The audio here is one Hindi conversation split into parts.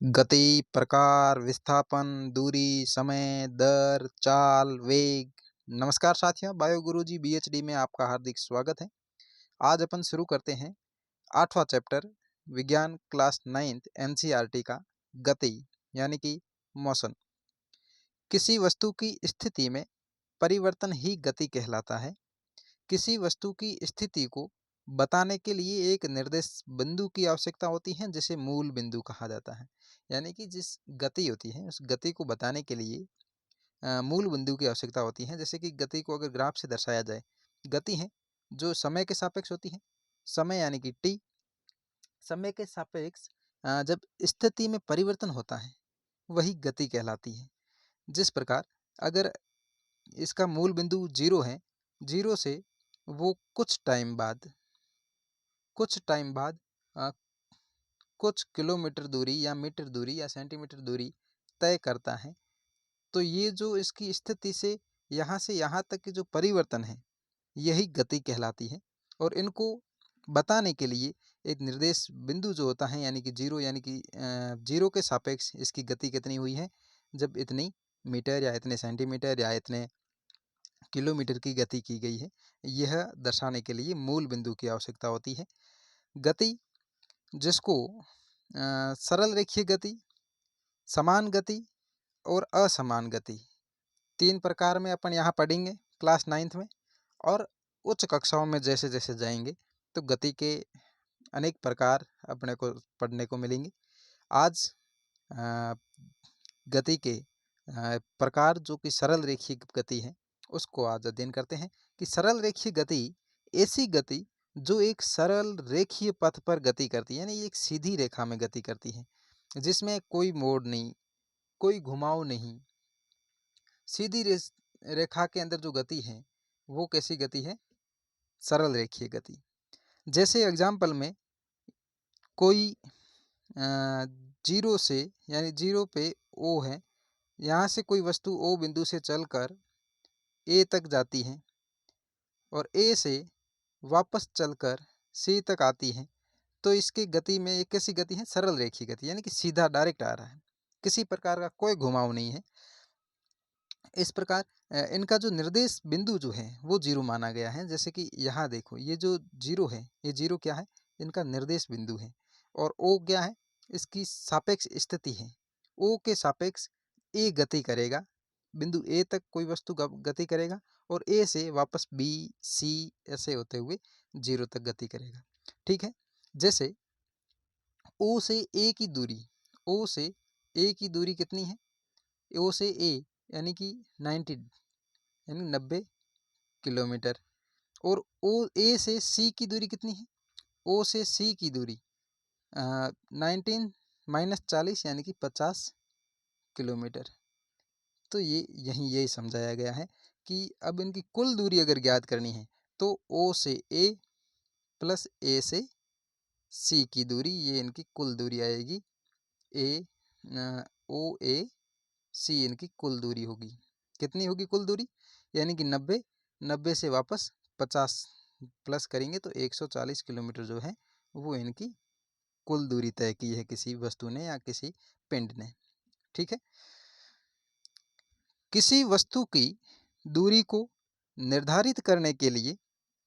गति, प्रकार, विस्थापन, दूरी, समय, दर, चाल, वेग। नमस्कार साथियों, बायो गुरुजी बीएचडी में आपका हार्दिक स्वागत है। आज अपन शुरू करते हैं 8वां चैप्टर विज्ञान क्लास 9th एनसीईआरटी का गति यानी कि मोशन। किसी वस्तु की स्थिति में परिवर्तन ही गति कहलाता है। किसी वस्तु की स्थिति को बताने के लिए एक निर्देश बिंदु की आवश्यकता होती है जिसे मूल बिंदु कहा जाता है। यानी कि जिस गति होती है उस गति को बताने के लिए मूल बिंदु की आवश्यकता होती है। जैसे कि गति को अगर ग्राफ से दर्शाया जाए, गति है जो समय के सापेक्ष होती है। समय यानी कि टी, समय के सापेक्ष जब स्थिति में परिवर्तन होता है वही गति कहलाती है। जिस प्रकार अगर इसका मूल बिंदु जीरो है, जीरो से वो कुछ टाइम बाद कुछ किलोमीटर दूरी या मीटर दूरी या सेंटीमीटर दूरी तय करता है। तो ये जो इसकी स्थिति से यहाँ तक की जो परिवर्तन है यही गति कहलाती है। और इनको बताने के लिए एक निर्देश बिंदु जो होता है यानी कि जीरो के सापेक्ष इसकी गति कितनी हुई है, जब इतनी मीटर या इतने सेंटीमीटर या इतने किलोमीटर की गति की गई है, यह दर्शाने के लिए मूल बिंदु की आवश्यकता होती है। गति जिसको सरल रेखीय गति, समान गति और असमान गति, 3 प्रकार में अपन यहाँ पढ़ेंगे क्लास 9th में। और उच्च कक्षाओं में जैसे जैसे जाएंगे तो गति के अनेक प्रकार अपने को पढ़ने को मिलेंगे। आज गति के प्रकार जो कि सरल रेखीय गति है उसको आज अध्ययन करते हैं कि सरल रेखीय गति ऐसी गति जो एक सरल रेखीय पथ पर गति करती है, यानी एक सीधी रेखा में गति करती है जिसमें कोई मोड़ नहीं, कोई घुमाव नहीं। सीधी रेखा के अंदर जो गति है वो कैसी गति है? सरल रेखीय गति। जैसे एग्जाम्पल में कोई जीरो से यानी जीरो पे ओ है, यहाँ से कोई वस्तु ओ बिंदु से चलकर ए तक जाती है और ए से वापस चलकर सी तक आती है, तो इसकी गति में एक कैसी गति है? सरल रेखीय गति, यानी कि सीधा डायरेक्ट आ रहा है, किसी प्रकार का कोई घुमाव नहीं है। इस प्रकार इनका जो निर्देश बिंदु जो है वो जीरो माना गया है। जैसे कि यहाँ देखो, ये जो जीरो है, ये जीरो क्या है? इनका निर्देश बिंदु है। और ओ क्या है? इसकी सापेक्ष स्थिति है। ओ के सापेक्ष ए गति करेगा, बिंदु ए तक कोई वस्तु गति करेगा और ए से वापस बी सी ऐसे होते हुए जीरो तक गति करेगा। ठीक है। जैसे ओ से ए की दूरी, ओ से ए की दूरी कितनी है? ओ से ए यानी कि 90 किलोमीटर। और ओ ए से सी की दूरी कितनी है? ओ से सी की दूरी 19 माइनस 40 यानी कि 50 किलोमीटर। तो ये यही समझाया गया है कि अब इनकी कुल दूरी अगर ज्ञात करनी है तो ओ से ए प्लस ए से सी की दूरी, ये इनकी कुल दूरी आएगी। ओ ए सी इनकी कुल दूरी होगी। कितनी होगी कुल दूरी? यानी कि 90 से वापस 50 प्लस करेंगे तो 140 किलोमीटर जो है वो इनकी कुल दूरी तय की है किसी वस्तु ने या किसी पिंड ने। ठीक है। किसी वस्तु की दूरी को निर्धारित करने के लिए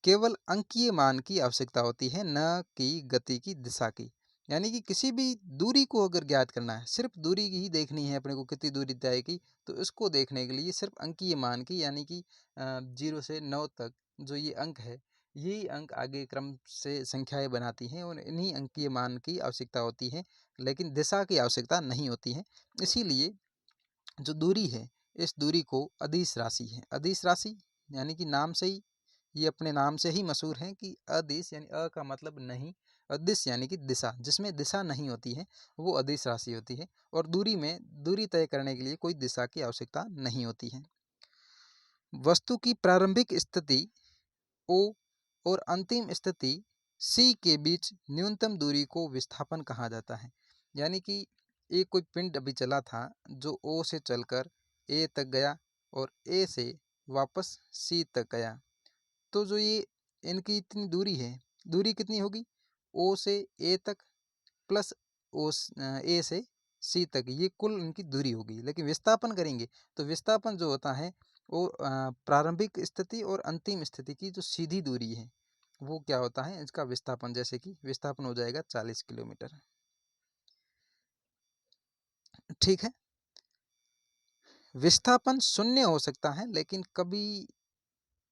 केवल अंकीय मान की आवश्यकता होती है, न कि गति की दिशा की। यानी कि किसी भी दूरी को अगर ज्ञात करना है, सिर्फ दूरी ही देखनी है अपने को, कितनी दूरी तय की, तो इसको देखने के लिए सिर्फ अंकीय मान की, यानी कि 0 से 9 तक जो ये अंक है, यही अंक आगे क्रम से संख्याएं बनाती हैं और इन्हीं अंकीय मान की आवश्यकता होती है, लेकिन दिशा की आवश्यकता नहीं होती है। इसीलिए जो दूरी है इस दूरी को अदिश राशि है। अदिश राशि यानी कि नाम से ही, ये अपने नाम से ही मशहूर है कि अदिश यानी अ का मतलब नहीं, अदिश यानी कि दिशा, जिसमें दिशा नहीं होती है वो अदिश राशि होती है। और दूरी में दूरी तय करने के लिए कोई दिशा की आवश्यकता नहीं होती है। वस्तु की प्रारंभिक स्थिति ओ और अंतिम स्थिति सी के बीच न्यूनतम दूरी को विस्थापन कहा जाता है। यानी कि एक कोई पिंड अभी चला था जो ओ से चलकर ए तक गया और ए से वापस सी तक गया, तो जो ये इनकी इतनी दूरी है, दूरी कितनी होगी? ओ से ए तक प्लस ए से सी तक, ये कुल उनकी दूरी होगी। लेकिन विस्थापन करेंगे तो विस्थापन जो होता है वो प्रारंभिक स्थिति और अंतिम स्थिति की जो सीधी दूरी है वो क्या होता है इसका विस्थापन। जैसे कि विस्थापन हो जाएगा 40 किलोमीटर। ठीक है। विस्थापन शून्य हो सकता है लेकिन कभी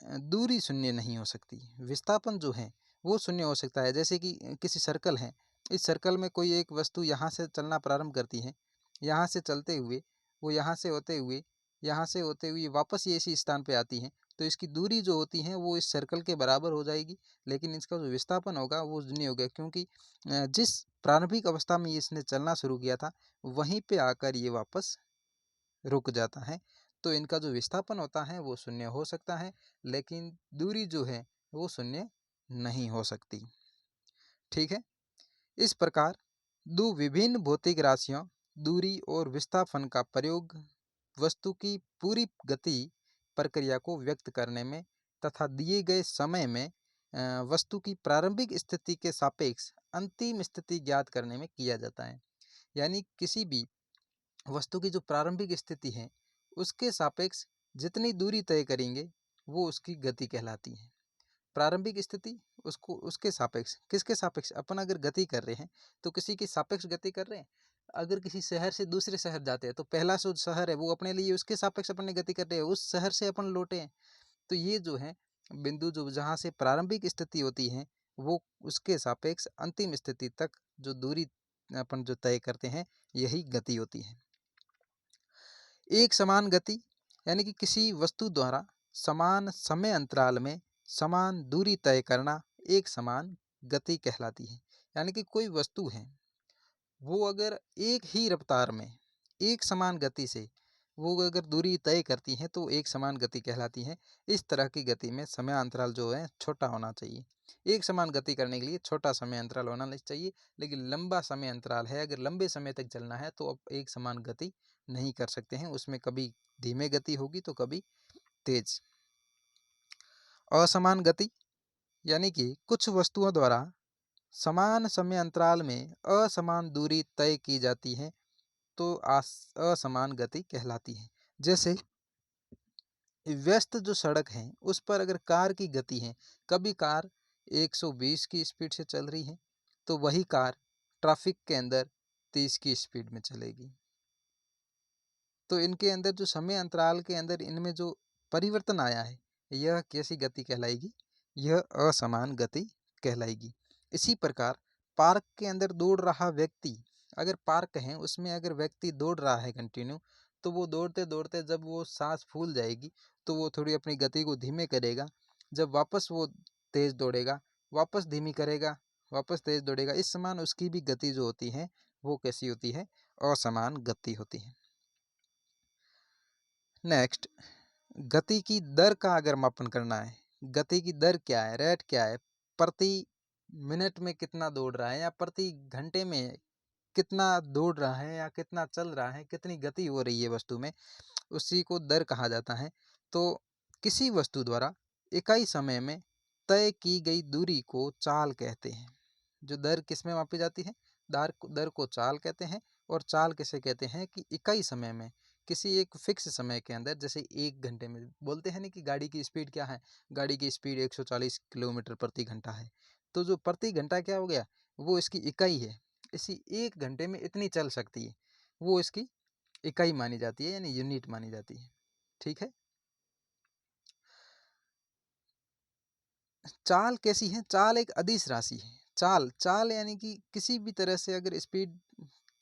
दूरी शून्य नहीं हो सकती। विस्थापन जो है वो शून्य हो सकता है। जैसे कि किसी सर्कल है, इस सर्कल में कोई एक वस्तु यहाँ से चलना प्रारंभ करती है, यहाँ से चलते हुए वो यहाँ से होते हुए वापस ये इसी स्थान पे आती है, तो इसकी दूरी जो होती है वो इस सर्कल के बराबर हो जाएगी। लेकिन इसका जो विस्थापन होगा वो शून्य होगा, क्योंकि जिस प्रारंभिक अवस्था में इसने चलना शुरू किया था वहीं पे आकर ये वापस रुक जाता है। तो इनका जो विस्थापन होता है वो शून्य हो सकता है, लेकिन दूरी जो है वो शून्य नहीं हो सकती। ठीक है। इस प्रकार दो विभिन्न भौतिक राशियों दूरी और विस्थापन का प्रयोग वस्तु की पूरी गति प्रक्रिया को व्यक्त करने में तथा दिए गए समय में वस्तु की प्रारंभिक स्थिति के सापेक्ष अंतिम स्थिति ज्ञात करने में किया जाता है। यानी किसी भी वस्तु की जो प्रारंभिक स्थिति है उसके सापेक्ष जितनी दूरी तय करेंगे वो उसकी गति कहलाती है। प्रारंभिक स्थिति उसको उसके सापेक्ष, किसके सापेक्ष, अपन अगर गति कर रहे हैं तो किसी की सापेक्ष गति कर रहे हैं। अगर किसी शहर से दूसरे शहर जाते हैं तो पहला जो शहर है वो अपने लिए उसके सापेक्ष अपन ने गति कर रहे हैं, उस शहर से अपन लौटे हैं। तो ये जो है बिंदु जो जहाँ से प्रारंभिक स्थिति होती है वो उसके सापेक्ष अंतिम स्थिति तक जो दूरी अपन जो तय करते हैं यही गति होती है। एक समान गति यानी कि किसी वस्तु द्वारा समान समय अंतराल में समान दूरी तय करना एक समान गति कहलाती है। यानी कि कोई वस्तु है वो अगर एक ही रफ्तार में एक समान गति से वो अगर दूरी तय करती है तो एक समान गति कहलाती है। इस तरह की गति में समय अंतराल जो है छोटा होना चाहिए। एक समान गति करने के लिए छोटा समय अंतराल होना नहीं चाहिए, लेकिन लंबा समय अंतराल है, अगर लंबे समय तक चलना है तो अब एक समान गति नहीं कर सकते हैं, उसमें कभी धीमे गति होगी तो कभी तेज। असमान गति यानी कि कुछ वस्तुओं द्वारा समान समय अंतराल में असमान दूरी तय की जाती है तो असमान गति कहलाती है। जैसे व्यस्त जो सड़क है उस पर अगर कार की गति है, कभी कार 120 की स्पीड से चल रही है तो वही कार ट्रैफिक के अंदर 30 की स्पीड में चलेगी। तो इनके अंदर जो समय अंतराल के अंदर इनमें जो परिवर्तन आया है यह कैसी गति कहलाएगी, यह असमान गति कहलाएगी। इसी प्रकार पार्क के अंदर दौड़ रहा व्यक्ति, अगर पार्क है उसमें अगर व्यक्ति दौड़ रहा है कंटिन्यू, तो वो दौड़ते दौड़ते जब वो सांस फूल जाएगी तो वो थोड़ी अपनी गति को धीमे करेगा, जब वापस वो तेज दौड़ेगा वापस धीमी करेगा, वापस तेज दौड़ेगा। इस समान उसकी भी गति जो होती है वो कैसी होती है, असमान गति होती है। नेक्स्ट, गति की दर का अगर मापन करना है, गति की दर क्या है, रेट क्या है, प्रति मिनट में कितना दौड़ रहा है या प्रति घंटे में कितना दौड़ रहा है या कितना चल रहा है, कितनी गति हो रही है वस्तु में, उसी को दर कहा जाता है। तो किसी वस्तु द्वारा इकाई समय में तय की गई दूरी को चाल कहते हैं। जो दर किस में मापी जाती है, दर को चाल कहते हैं। और चाल किसे कहते हैं कि इकाई समय में किसी एक फिक्स समय के अंदर, जैसे 1 घंटे में बोलते हैं ना कि गाड़ी की स्पीड क्या है, गाड़ी की स्पीड 140 किलोमीटर प्रति घंटा है। तो जो प्रति घंटा क्या हो गया, वो इसकी इकाई है। इसी 1 घंटे में इतनी चल सकती है, वो इसकी इकाई मानी जाती है, यानी यूनिट मानी जाती है। ठीक है। चाल कैसी है, चाल एक अदिश राशि है। चाल चाल यानी कि किसी भी तरह से अगर स्पीड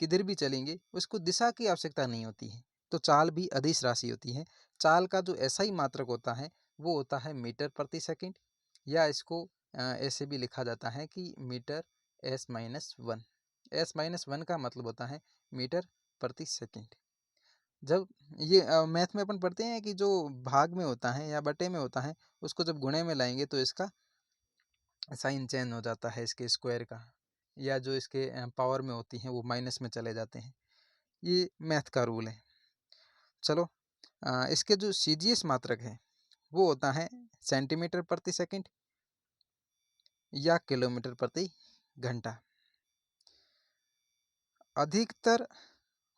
किधर भी चलेंगे उसको दिशा की आवश्यकता नहीं होती है, तो चाल भी अदिश राशि होती है। चाल का जो ऐसा ही मात्रक होता है वो होता है मीटर प्रति सेकंड, या इसको ऐसे भी लिखा जाता है कि मीटर S-1। S-1 का मतलब होता है मीटर प्रति सेकंड। जब ये मैथ में अपन पढ़ते हैं कि जो भाग में होता है या बटे में होता है उसको जब गुणे में लाएंगे तो इसका साइन चेंज हो जाता है इसके स्क्वायर का, या जो इसके पावर में होती हैं वो माइनस में चले जाते हैं। ये मैथ का रूल है। चलो, इसके जो सीजीएस मात्रक है वो होता है सेंटीमीटर प्रति सेकंड या किलोमीटर प्रति घंटा। अधिकतर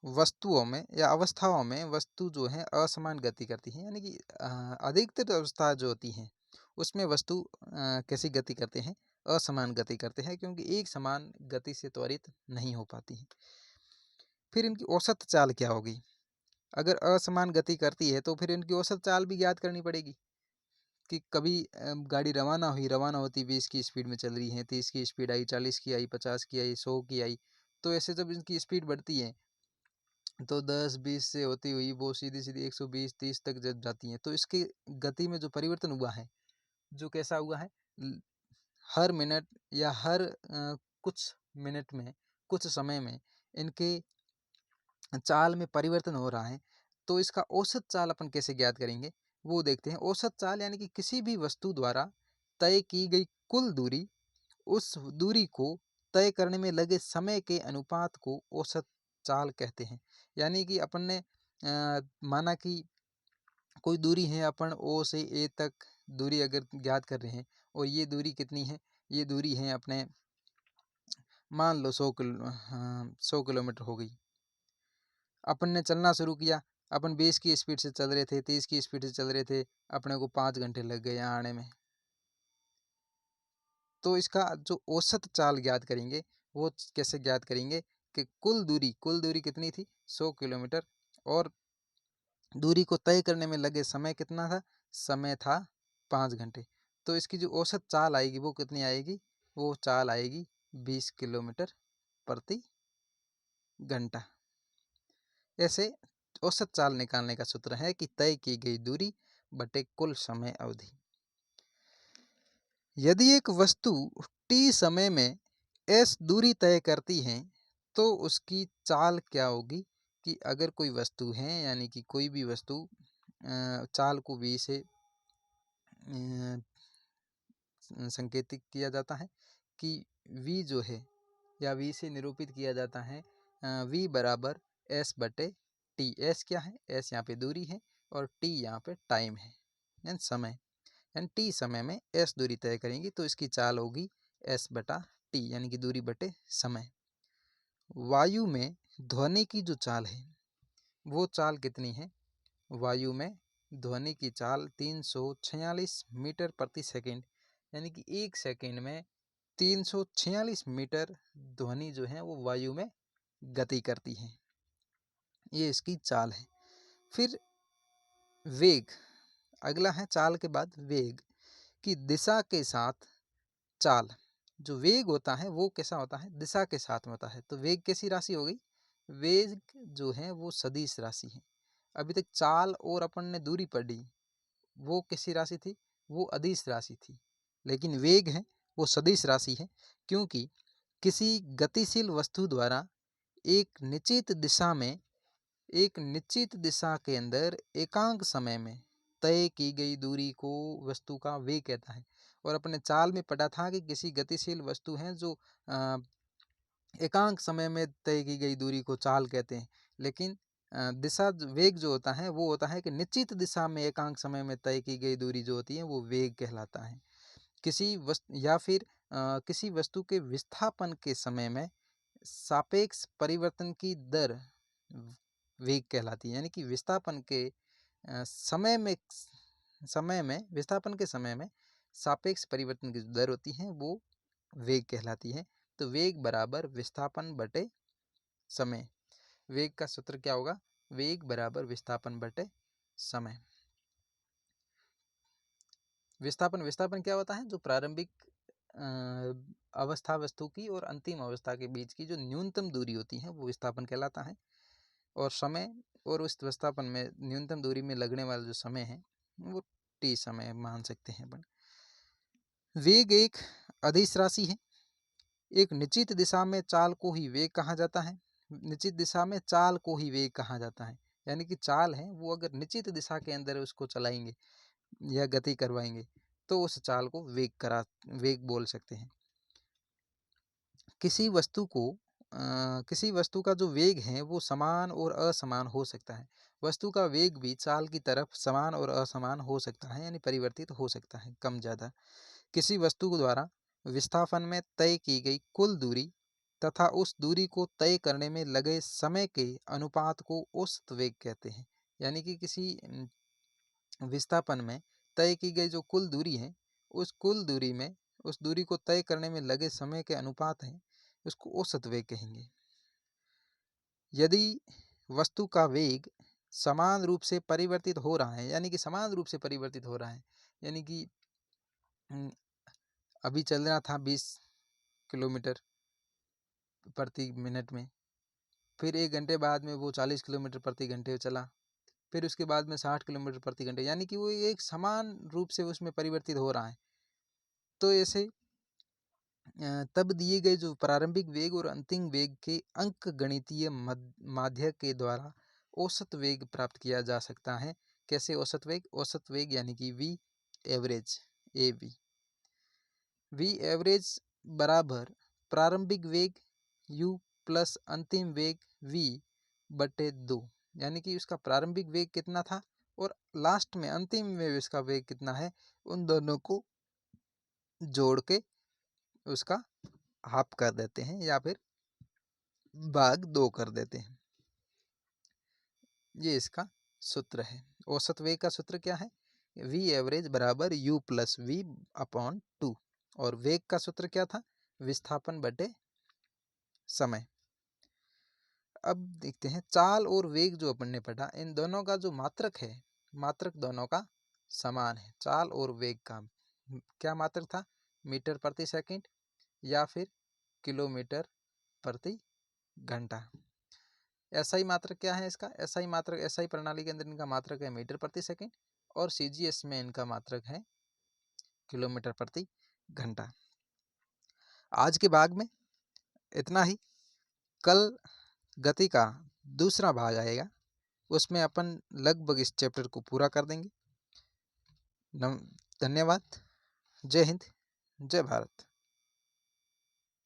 वस्तुओं में या अवस्थाओं में वस्तु जो है असमान गति करती है, यानी कि अधिकतर अवस्था जो होती हैं उसमें वस्तु कैसी गति करते हैं, असमान गति करते हैं, क्योंकि एक समान गति से त्वरित नहीं हो पाती है। फिर इनकी औसत चाल क्या होगी? अगर असमान गति करती है तो फिर इनकी औसत चाल भी ज्ञात करनी पड़ेगी कि कभी गाड़ी रवाना होती 20 की स्पीड में चल रही है, 30 की स्पीड आई, 40 की आई, 50 की आई, 100 की आई। तो ऐसे जब इनकी स्पीड बढ़ती है तो 10-20 से होती हुई वो सीधी-सीधी 120-30 तक जब जाती हैं, तो इसकी गति में जो परिवर्तन हुआ है, जो कैसा हुआ है, ल हर मिनट या हर कुछ मिनट में, कुछ समय में इनके चाल में परिवर्तन हो रहा है, तो इसका औसत चाल अपन कैसे ज्ञात करेंगे, वो देखते हैं। औसत चाल यानी कि किसी भी वस्तु द्वारा तय की गई कुल दूरी, उस दूरी को तय करने में लगे समय के अनुपात को औसत चाल कहते हैं। यानी कि अपन ने माना कि कोई दूरी है, अपन ओ से ए तक दूरी अगर ज्ञात कर रहे हैं और ये दूरी कितनी है, ये दूरी है अपने मान लो 100 किलोमीटर हो गई। अपन ने चलना शुरू किया, अपन 20 की स्पीड से चल रहे थे, 30 की स्पीड से चल रहे थे, अपने को 5 घंटे लग गए यहाँ आने में। तो इसका जो औसत चाल ज्ञात करेंगे, वो कैसे ज्ञात करेंगे कि कुल दूरी कितनी थी, 100 किलोमीटर, और दूरी को तय करने में लगे समय कितना था, समय था 5 घंटे। तो इसकी जो औसत चाल आएगी वो कितनी आएगी, वो चाल आएगी 20 किलोमीटर प्रति घंटा। ऐसे औसत चाल निकालने का सूत्र है कि तय की गई दूरी बटे कुल समय अवधि। यदि एक वस्तु t समय में s दूरी तय करती है तो उसकी चाल क्या होगी, कि अगर कोई वस्तु है, यानी कि कोई भी वस्तु चाल को v से संकेतित किया जाता है कि v जो है, या v से निरूपित किया जाता है v बराबर s बटे t। s क्या है, s यहाँ पे दूरी है और t यहाँ पे टाइम है, यानी समय। यानी t समय में s दूरी तय करेंगी तो इसकी चाल होगी s बटा t, यानी कि दूरी बटे समय। वायु में ध्वनि की जो चाल है वो चाल कितनी है? वायु में ध्वनि की चाल 346 मीटर प्रति सेकंड, यानी कि एक सेकंड में 346 मीटर ध्वनि जो है वो वायु में गति करती है। ये इसकी चाल है। फिर वेग, अगला है चाल के बाद वेग की दिशा के साथ चाल। जो वेग होता है वो कैसा होता है, दिशा के साथ में होता है। तो वेग कैसी राशि हो गई, वेग जो है वो सदिश राशि है। अभी तक चाल और अपन ने दूरी पढ़ी, वो कैसी राशि थी, वो अदिश राशि थी। लेकिन वेग है वो सदिश राशि है, क्योंकि किसी गतिशील वस्तु द्वारा एक निश्चित दिशा में, एक निश्चित दिशा के अंदर एकांक समय में तय की गई दूरी को वस्तु का वेग कहता है। और अपने चाल में पढ़ा था कि किसी गतिशील वस्तु है जो एकांक समय में तय की गई दूरी को चाल कहते हैं। लेकिन दिशा वेग जो होता है वो होता है कि निश्चित दिशा में एकांक समय में तय की गई दूरी जो होती है वो वेग कहलाता है। किसी वस्तु या फिर किसी वस्तु के विस्थापन के समय में सापेक्ष परिवर्तन की दर वेग कहलाती है। यानी कि विस्थापन के विस्थापन के समय में सापेक्ष परिवर्तन की दर होती है वो वेग कहलाती है। तो वेग बराबर विस्थापन बटे समय। वेग का सूत्र क्या होगा, वेग बराबर विस्थापन बटे समय। विस्थापन क्या होता है, जो प्रारंभिक अवस्था वस्तु की और अंतिम अवस्था के बीच की जो न्यूनतम दूरी होती है वो विस्थापन कहलाता है। और समय और उस विस्थापन में न्यूनतम दूरी में लगने वाला जो समय है वो t समय मान सकते हैं अपन। वेग एक अदिश राशि है। एक निश्चित दिशा में चाल को ही वेग कहा जाता है। निश्चित दिशा में चाल को ही वेग कहा जाता है, यानी कि चाल है वो अगर निश्चित दिशा के अंदर उसको चलाएंगे या गति करवाएंगे तो उस चाल को वेग बोल सकते हैं। किसी वस्तु का जो वेग है वो समान और असमान हो सकता है। वस्तु का वेग भी चाल की तरफ समान और असमान हो सकता है, यानी परिवर्तित हो सकता है, कम ज़्यादा। किसी वस्तु द्वारा विस्थापन में तय की गई कुल दूरी तथा उस दूरी को तय करने में लगे समय के अनुपात को औसत वेग कहते हैं। यानी कि किसी विस्थापन में तय की गई जो कुल दूरी है, उस कुल दूरी में उस दूरी को तय करने में लगे समय के अनुपात है, उसको औसत वेग कहेंगे। यदि वस्तु का वेग समान रूप से परिवर्तित हो रहा है, यानी कि समान रूप से परिवर्तित हो रहा है, यानी कि अभी चल रहा था 20 किलोमीटर प्रति मिनट में, फिर 1 घंटे बाद में वो 40 किलोमीटर प्रति घंटे चला, फिर उसके बाद में 60 किलोमीटर प्रति घंटे, यानी कि वो एक समान रूप से उसमें परिवर्तित हो रहा है। तो ऐसे तब दिए गए जो प्रारंभिक वेग और अंतिम वेग के अंक गणितीय माध्य के द्वारा औसत वेग प्राप्त किया जा सकता है। कैसे औसत वेग? औसत वेग यानी कि v एवरेज v एवरेज बराबर प्रारंभिक वेग u प्लस अंतिम वेग v बटे 2, यानी कि उसका प्रारंभिक वेग कितना था और लास्ट में अंतिम में इसका वेग कितना है, उन दोनों को जोड़ के उसका हाफ कर देते हैं या फिर भाग 2 कर देते हैं। ये इसका सूत्र है। औसत वेग का सूत्र क्या है? v एवरेज बराबर u प्लस v अपॉन 2, और वेग का सूत्र क्या था? विस्थापन बटे समय। अब देखते हैं चाल और वेग जो अपन ने पढ़ा, इन दोनों का जो मात्रक है, मात्रक दोनों का समान है। चाल और वेग का क्या मात्रक था? मीटर प्रति सेकंड या फिर किलोमीटर प्रति घंटा। एसआई मात्रक क्या है इसका? एसआई मात्रक, एसआई प्रणाली के अंदर इनका मात्रक है मीटर प्रति सेकंड, और सीजीएस में इनका मात्रक है किलोमीटर प्रति घंटा। आज के भाग में इतना ही। कल गति का दूसरा भाग आएगा, उसमें अपन लगभग इस चैप्टर को पूरा कर देंगे। धन्यवाद। जय हिंद, जय भारत।